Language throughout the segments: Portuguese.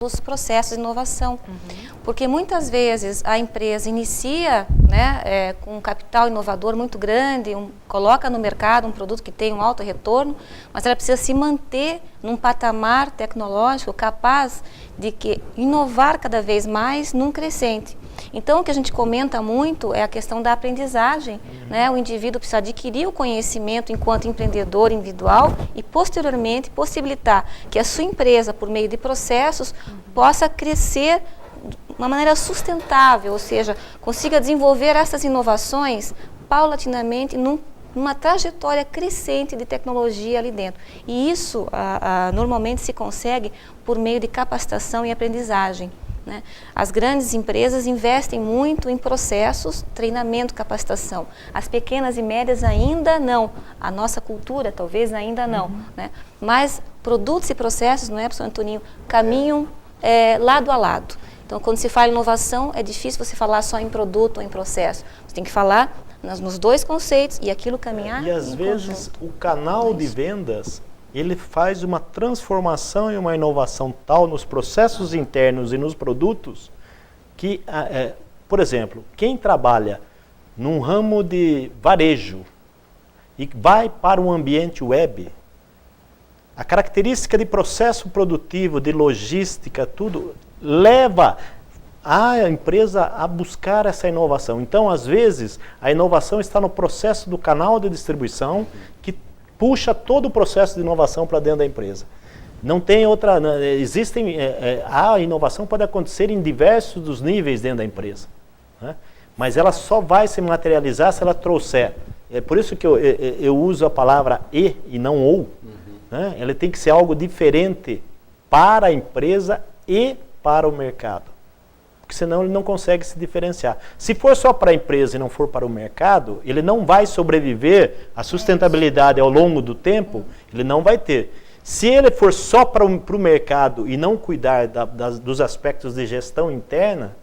dos processos de inovação, porque muitas vezes a empresa inicia, né, com um capital inovador muito grande, coloca no mercado um produto que tem um alto retorno, mas ela precisa se manter num patamar tecnológico capaz de inovar cada vez mais num crescente. Então, o que a gente comenta muito é a questão da aprendizagem, né? O indivíduo precisa adquirir o conhecimento enquanto empreendedor individual e, posteriormente, possibilitar que a sua empresa, por meio de processos, possa crescer de uma maneira sustentável, ou seja, consiga desenvolver essas inovações paulatinamente numa trajetória crescente de tecnologia ali dentro. E isso normalmente se consegue por meio de capacitação e aprendizagem, né? As grandes empresas investem muito em processos, treinamento, capacitação. As pequenas e médias ainda não. A nossa cultura talvez ainda não, né? Mas produtos e processos, não é, professor Antoninho, caminham lado a lado. Então, quando se fala em inovação, é difícil você falar só em produto ou em processo. Você tem que falar nos dois conceitos e aquilo caminhar E às vezes o canal de vendas, ele faz uma transformação e uma inovação tal nos processos internos e nos produtos que, por exemplo, quem trabalha num ramo de varejo e vai para um ambiente web, a característica de processo produtivo, de logística, tudo, leva a empresa a buscar essa inovação. Então, às vezes, a inovação está no processo do canal de distribuição que puxa todo o processo de inovação para dentro da empresa. Não tem outra... a inovação pode acontecer em diversos dos níveis dentro da empresa, né? Mas ela só vai se materializar se ela trouxer. É por isso que eu uso a palavra e não ou. Né? Ela tem que ser algo diferente para a empresa e para o mercado. Porque senão ele não consegue se diferenciar. Se for só para a empresa e não for para o mercado, ele não vai sobreviver, a sustentabilidade ao longo do tempo, ele não vai ter. Se ele for só para o mercado e não cuidar dos aspectos de gestão interna,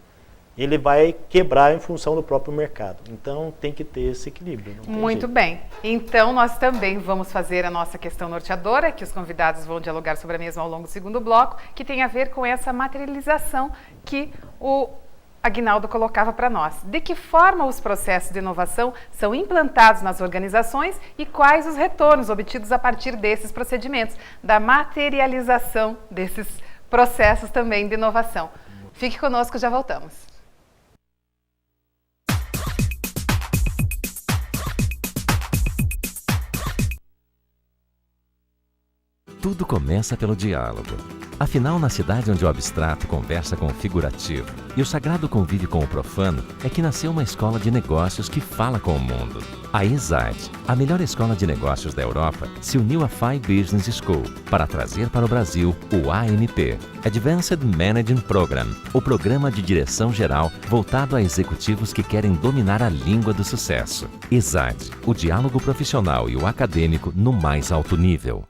ele vai quebrar em função do próprio mercado. Então tem que ter esse equilíbrio. Muito bem. Então nós também vamos fazer a nossa questão norteadora, que os convidados vão dialogar sobre a mesma ao longo do segundo bloco, que tem a ver com essa materialização que o Aguinaldo colocava para nós. De que forma os processos de inovação são implantados nas organizações e quais os retornos obtidos a partir desses procedimentos, da materialização desses processos também de inovação. Fique conosco, já voltamos. Tudo começa pelo diálogo. Afinal, na cidade onde o abstrato conversa com o figurativo e o sagrado convive com o profano, é que nasceu uma escola de negócios que fala com o mundo. A ESAD, a melhor escola de negócios da Europa, se uniu à FI Business School para trazer para o Brasil o AMP, Advanced Managing Program, o programa de direção geral voltado a executivos que querem dominar a língua do sucesso. ESAD, o diálogo profissional e o acadêmico no mais alto nível.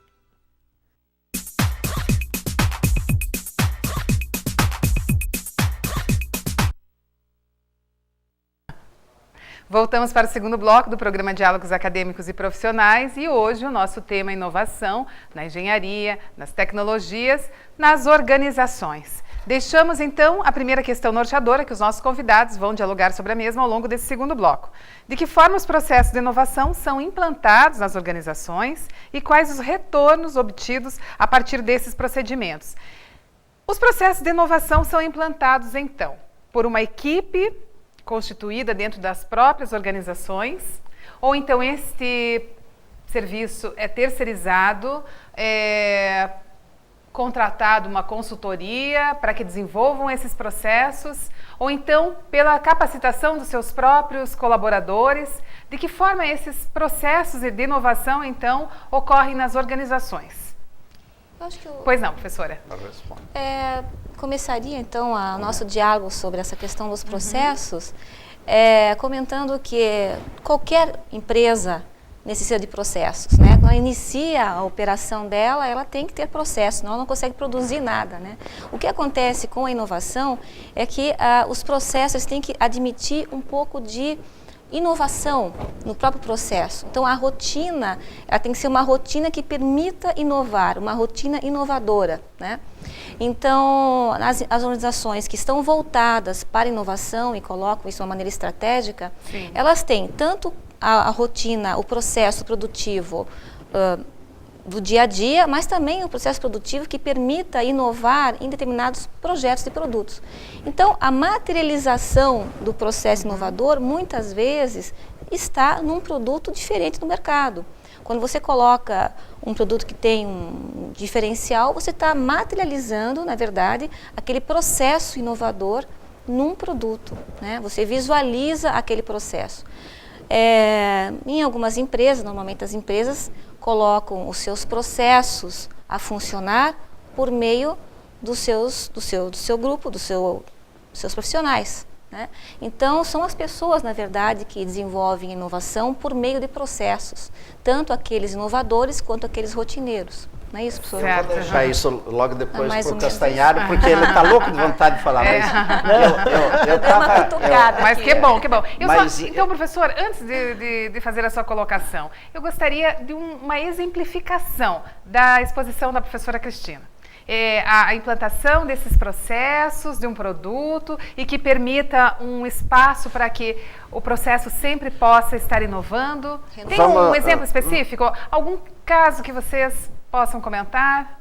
Voltamos para o segundo bloco do programa Diálogos Acadêmicos e Profissionais e hoje o nosso tema é inovação na engenharia, nas tecnologias, nas organizações. Deixamos então a primeira questão norteadora que os nossos convidados vão dialogar sobre a mesma ao longo desse segundo bloco. De que forma os processos de inovação são implantados nas organizações e quais os retornos obtidos a partir desses procedimentos? Os processos de inovação são implantados então por uma equipe constituída dentro das próprias organizações, ou então este serviço é terceirizado, contratado uma consultoria para que desenvolvam esses processos, ou então pela capacitação dos seus próprios colaboradores. De que forma esses processos de inovação, então, ocorrem nas organizações? Pois não, professora. Começaria, então, o nosso diálogo sobre essa questão dos processos, comentando que qualquer empresa necessita de processos, né? Quando ela inicia a operação dela, ela tem que ter processos, senão ela não consegue produzir nada, né? O que acontece com a inovação é que os processos têm que admitir um pouco de inovação no próprio processo. Então, a rotina, ela tem que ser uma rotina que permita inovar, uma rotina inovadora, né? Então, as organizações que estão voltadas para a inovação e colocam isso de uma maneira estratégica, Sim. elas têm tanto a rotina, o processo produtivo do dia a dia, mas também o processo produtivo que permita inovar em determinados projetos e produtos. Então, a materialização do processo inovador, muitas vezes, está num produto diferente do mercado. Quando você coloca um produto que tem um diferencial, você está materializando, na verdade, aquele processo inovador num produto, né? Você visualiza aquele processo. Em algumas empresas, normalmente as empresas colocam os seus processos a funcionar por meio do seu grupo, dos seus profissionais, né? Então, são as pessoas, na verdade, que desenvolvem inovação por meio de processos, tanto aqueles inovadores quanto aqueles rotineiros. Não é isso, professor? Certo. Eu vou deixar isso logo depois mais para ou o menos Castanhari, porque ele está louco de vontade de falar. Mas eu Deu uma tava... cutucada Mas aqui. que bom, que bom. Mas- Então, professor, antes de fazer a sua colocação, eu gostaria de uma exemplificação da exposição da professora Cristina. A implantação desses processos de um produto e que permita um espaço para que o processo sempre possa estar inovando. Tem um exemplo específico? Algum caso que vocês possam comentar?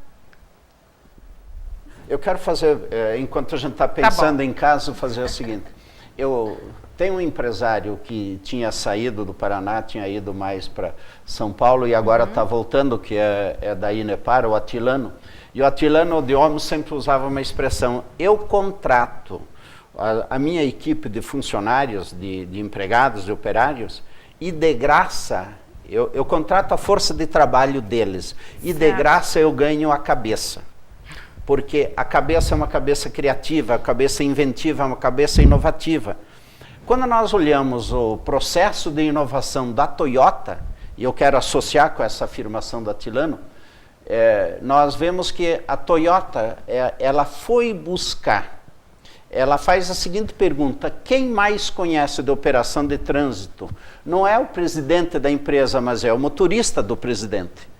Eu quero fazer, enquanto a gente está pensando em caso, fazer o seguinte. Eu tenho um empresário que tinha saído do Paraná, tinha ido mais para São Paulo e agora está voltando, que é da Inepar, o Atilano. E o Atilano de Olmos sempre usava uma expressão: eu contrato a minha equipe de funcionários, de empregados, de operários, e de graça, eu contrato a força de trabalho deles, e de graça eu ganho a cabeça. Porque a cabeça é uma cabeça criativa, a cabeça inventiva, é uma cabeça inovativa. Quando nós olhamos o processo de inovação da Toyota, e eu quero associar com essa afirmação do Atilano, nós vemos que a Toyota, ela foi buscar, ela faz a seguinte pergunta: quem mais conhece de operação de trânsito? Não é o presidente da empresa, mas é o motorista do presidente.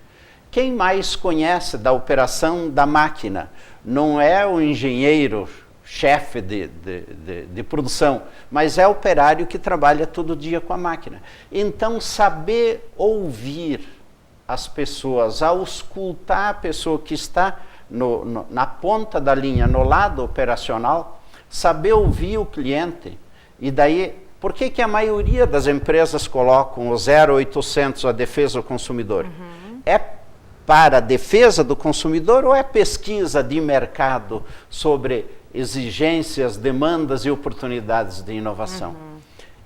Quem mais conhece da operação da máquina? Não é o engenheiro, chefe de produção, mas é o operário que trabalha todo dia com a máquina. Então, saber ouvir as pessoas, auscultar a pessoa que está na ponta da linha, no lado operacional, saber ouvir o cliente. E daí, por que a maioria das empresas colocam o 0800, a defesa do consumidor? É para a defesa do consumidor ou é pesquisa de mercado sobre exigências, demandas e oportunidades de inovação?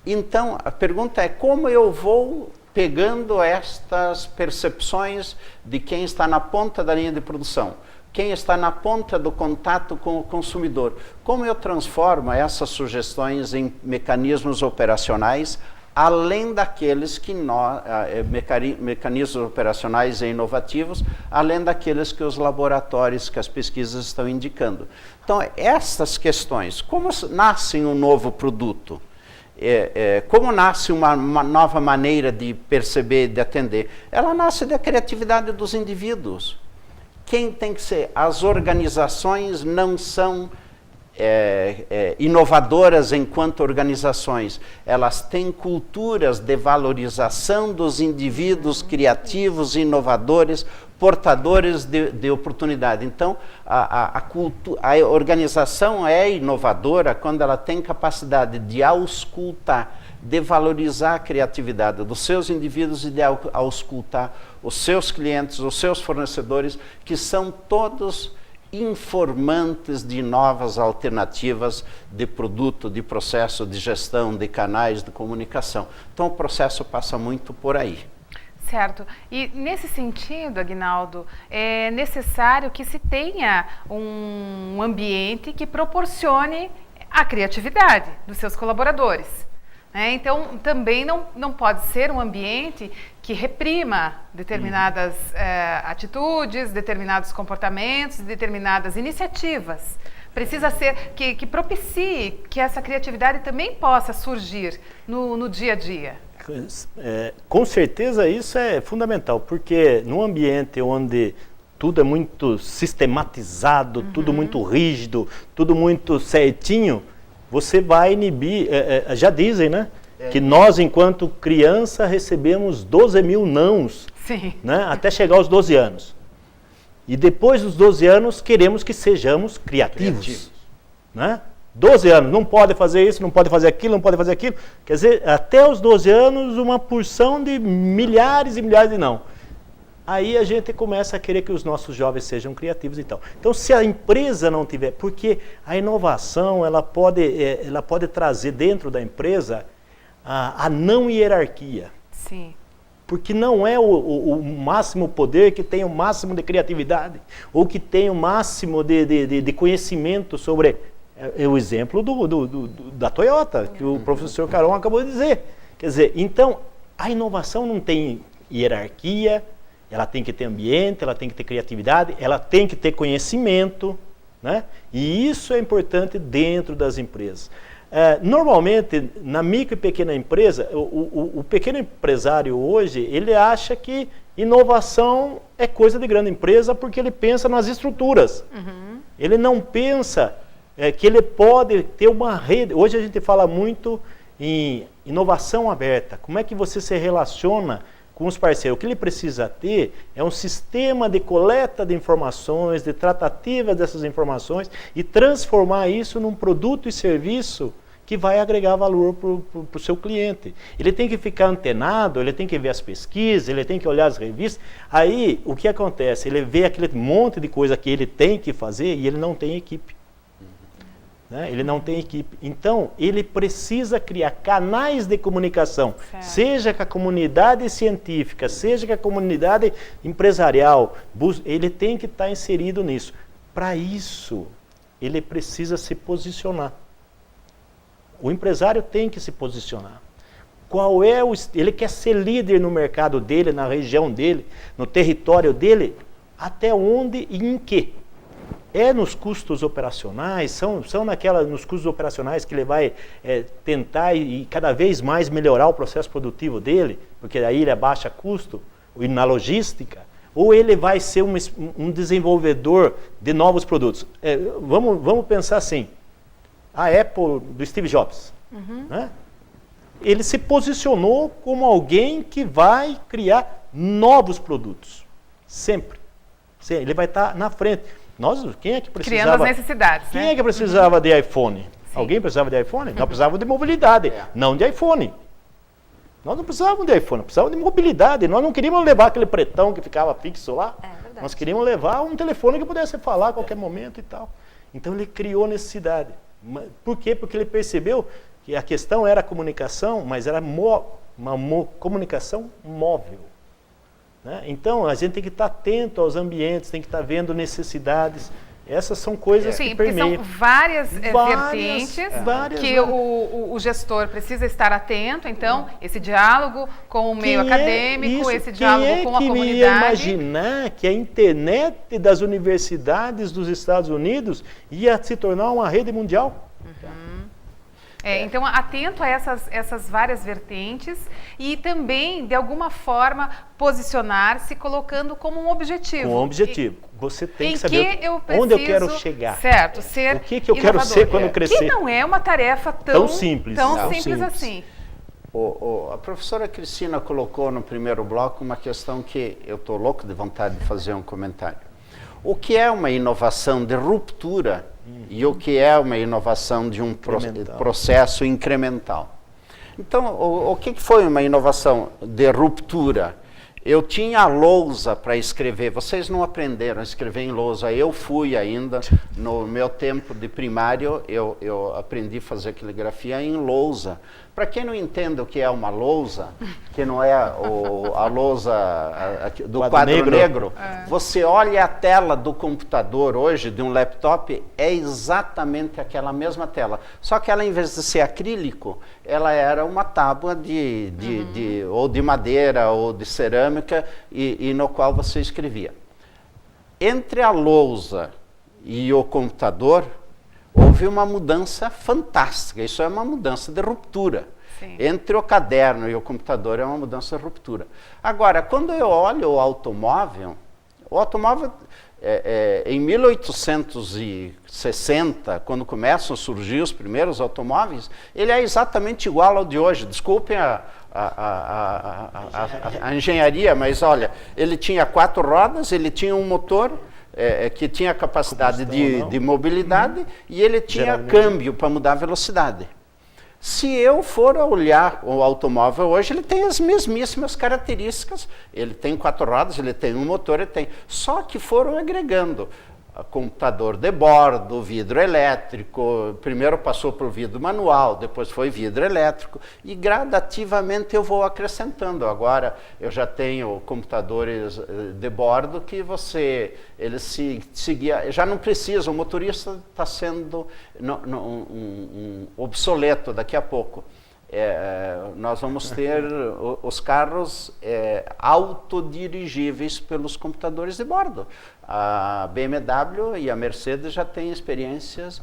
Então, a pergunta é: como eu vou pegando estas percepções de quem está na ponta da linha de produção, quem está na ponta do contato com o consumidor, como eu transformo essas sugestões em mecanismos operacionais, além daqueles que mecanismos operacionais e inovativos, além daqueles que os laboratórios, que as pesquisas estão indicando. Então, essas questões: como nasce um novo produto? Como nasce uma nova maneira de perceber, de atender? Ela nasce da criatividade dos indivíduos. Quem tem que ser? As organizações não são inovadoras enquanto organizações. Elas têm culturas de valorização dos indivíduos criativos, inovadores, portadores de oportunidade. Então, a organização é inovadora quando ela tem capacidade de auscultar, de valorizar a criatividade dos seus indivíduos e de auscultar os seus clientes, os seus fornecedores, que são todos informantes de novas alternativas de produto, de processo, de gestão, de canais de comunicação. Então, o processo passa muito por aí. Certo. E nesse sentido, Aguinaldo, é necessário que se tenha um ambiente que proporcione a criatividade dos seus colaboradores. Então, também não pode ser um ambiente que reprima determinadas atitudes, determinados comportamentos, determinadas iniciativas. Precisa ser que propicie que essa criatividade também possa surgir no dia a dia. Com certeza isso é fundamental, porque num ambiente onde tudo é muito sistematizado, tudo muito rígido, tudo muito certinho, você vai inibir, já dizem, né? Que nós, enquanto criança, recebemos 12 mil nãos, né, até chegar aos 12 anos. E depois dos 12 anos, queremos que sejamos criativos. Né? 12 anos, não pode fazer isso, não pode fazer aquilo, não pode fazer aquilo. Quer dizer, até os 12 anos, uma porção de milhares e milhares de não. Aí a gente começa a querer que os nossos jovens sejam criativos e tal. Então, se a empresa não tiver... Porque a inovação, ela pode trazer dentro da empresa a não hierarquia. Sim. Porque não é o máximo poder que tem o máximo de criatividade, ou que tem o máximo de conhecimento sobre... É o exemplo da Toyota, que o professor Caron acabou de dizer. Quer dizer, então, a inovação não tem hierarquia, ela tem que ter ambiente, ela tem que ter criatividade, ela tem que ter conhecimento, né? E isso é importante dentro das empresas. Normalmente, na micro e pequena empresa, o pequeno empresário hoje, ele acha que inovação é coisa de grande empresa porque ele pensa nas estruturas. Uhum. Ele não pensa que ele pode ter uma rede. Hoje a gente fala muito em inovação aberta. Como é que você se relaciona com os parceiros? O que ele precisa ter é um sistema de coleta de informações, de tratativa dessas informações e transformar isso num produto e serviço que vai agregar valor para o seu cliente. Ele tem que ficar antenado, ele tem que ver as pesquisas, ele tem que olhar as revistas. Aí, o que acontece? Ele vê aquele monte de coisa que ele tem que fazer e ele não tem equipe. Né? Ele não tem equipe. Então, ele precisa criar canais de comunicação, seja com a comunidade científica, seja com a comunidade empresarial. Ele tem que estar inserido nisso. Para isso, ele precisa se posicionar. O empresário tem que se posicionar. Qual é ele quer ser líder no mercado dele, na região dele, no território dele, até onde e em quê? É nos custos operacionais, são nos custos operacionais que ele vai tentar e cada vez mais melhorar o processo produtivo dele, porque aí ele abaixa custo, e na logística, ou ele vai ser um desenvolvedor de novos produtos. Vamos pensar assim, a Apple do Steve Jobs, né? Ele se posicionou como alguém que vai criar novos produtos, sempre. Ele vai estar na frente. Quem é que precisava... Criando as necessidades, Quem é que precisava de iPhone? Sim. Alguém precisava de iPhone? Nós precisávamos de mobilidade, não de iPhone. Nós não precisávamos de iPhone, precisávamos de mobilidade. Nós não queríamos levar aquele pretão que ficava fixo lá. Nós queríamos levar um telefone que pudesse falar a qualquer momento e tal. Então ele criou necessidade. Por quê? Porque ele percebeu que a questão era a comunicação, mas era uma comunicação móvel. Né? Então, a gente tem que estar atento aos ambientes, tem que estar vendo necessidades. Essas são coisas que permeiam. Sim, porque são várias vertentes que o gestor precisa estar atento. Então, esse diálogo com o meio acadêmico, esse diálogo com a comunidade. Quem ia imaginar que a internet das universidades dos Estados Unidos ia se tornar uma rede mundial? Então, atento a essas várias vertentes e também, de alguma forma, posicionar-se colocando como um objetivo. Com um objetivo. Você tem que saber onde eu quero chegar. Certo, ser o que eu quero ser quando crescer. Que não é uma tarefa tão simples assim. A professora Cristina colocou no primeiro bloco uma questão que eu estou louco de vontade de fazer um comentário. O que é uma inovação de ruptura e o que é uma inovação de um processo incremental? Então, o que foi uma inovação de ruptura? Eu tinha a lousa para escrever, vocês não aprenderam a escrever em lousa, eu fui ainda, no meu tempo de primário, eu aprendi a fazer caligrafia em lousa. Para quem não entende o que é uma lousa, que não é a lousa do quadro negro, você olha a tela do computador hoje, de um laptop, é exatamente aquela mesma tela. Só que ela, em vez de ser acrílico, ela era uma tábua ou de madeira ou de cerâmica, e no qual você escrevia. Entre a lousa e o computador, houve uma mudança fantástica, isso é uma mudança de ruptura. Sim. Entre o caderno e o computador é uma mudança de ruptura. Agora, quando eu olho o automóvel, O automóvel, em 1860, quando começam a surgir os primeiros automóveis, ele é exatamente igual ao de hoje. Desculpem a engenharia, mas olha, ele tinha 4 rodas, ele tinha um motor que tinha capacidade de mobilidade e ele tinha câmbio para mudar a velocidade. Se eu for olhar o automóvel hoje, ele tem as mesmíssimas características. Ele tem 4 rodas, ele tem um motor, ele tem. Só que foram agregando computador de bordo, vidro elétrico, primeiro passou por vidro manual, depois foi vidro elétrico, e gradativamente eu vou acrescentando. Agora eu já tenho computadores de bordo que eles se guia, já não precisa, o motorista está sendo obsoleto daqui a pouco. Nós vamos ter os carros autodirigíveis pelos computadores de bordo. A BMW e a Mercedes já têm experiências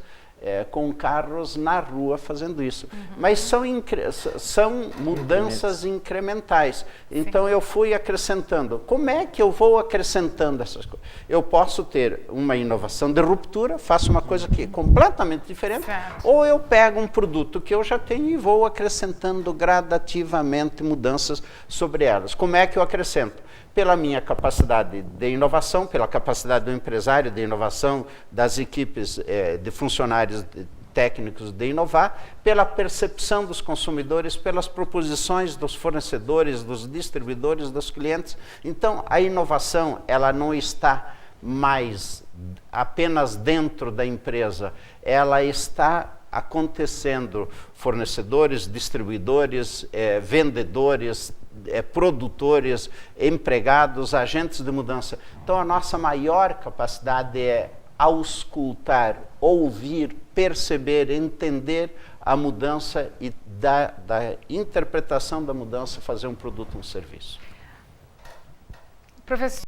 com carros na rua fazendo isso. Mas são mudanças incrementais. Então eu fui acrescentando. Como é que eu vou acrescentando essas coisas? Eu posso ter uma inovação de ruptura, faço uma coisa que é completamente diferente, ou eu pego um produto que eu já tenho e vou acrescentando gradativamente mudanças sobre elas. Como é que eu acrescento? Pela minha capacidade de inovação, pela capacidade do empresário de inovação, das equipes de funcionários técnicos de inovar, pela percepção dos consumidores, pelas proposições dos fornecedores, dos distribuidores, dos clientes. Então, a inovação, ela não está mais apenas dentro da empresa, ela está acontecendo. Fornecedores, distribuidores, vendedores, produtores, empregados, agentes de mudança. Então a nossa maior capacidade é auscultar, ouvir, perceber, entender a mudança e da interpretação da mudança fazer um produto, um serviço. Professor